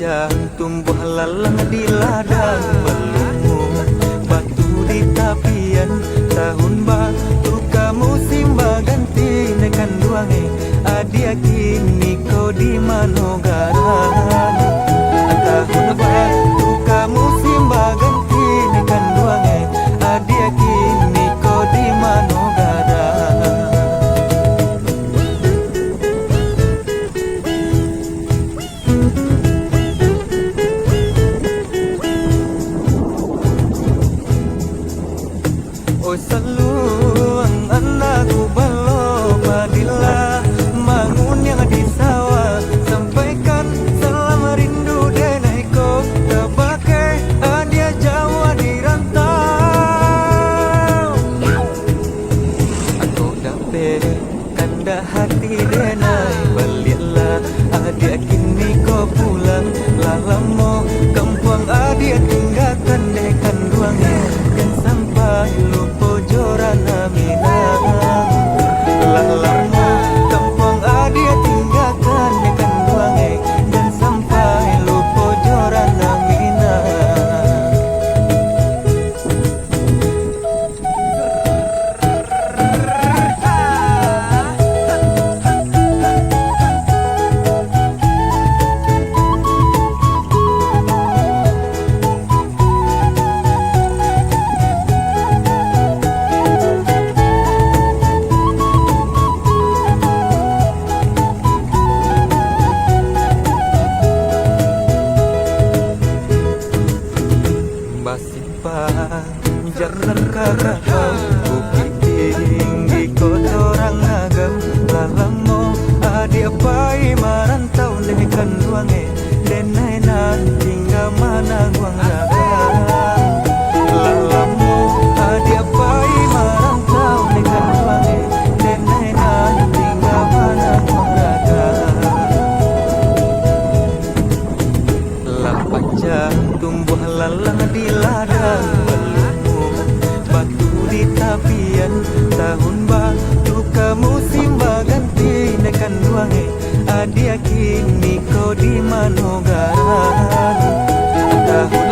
panjang tumbuh lalang di ladang melumung, batu di tapian tahun baru kamu simba ganti nekan duange adia kini kau di manogaran. Tahun baru kamu simba ganti nekan duange adia kini kau di manogaran. Oh saluang anakku balo padilla mangun yang di sawah, sampaikan salam rindu deneko tabake adia Jawa di rantau. Aku dape kanda hati denai balilah adia kini kau pulang lalamo kampung adia tinggalkan dekan ruangnya dan sampai lupa jorana minang lalamo kampung adia tinggalkan dekan ruangnya dan sampai lupa jorana minang. Jalan kakak kau bukit tinggi kotoran agam lalamo adia pai marantau nekan ruange denai nan tinggal mana guang ragang lalamo adia pai marantau nekan ruange denai nan tinggal mana guang ragang. Lah panjang tumbuh lalang di ladang di tapian tahun baru kamu simba ganti nekan ruange adia kini kau di manogaran. Tahun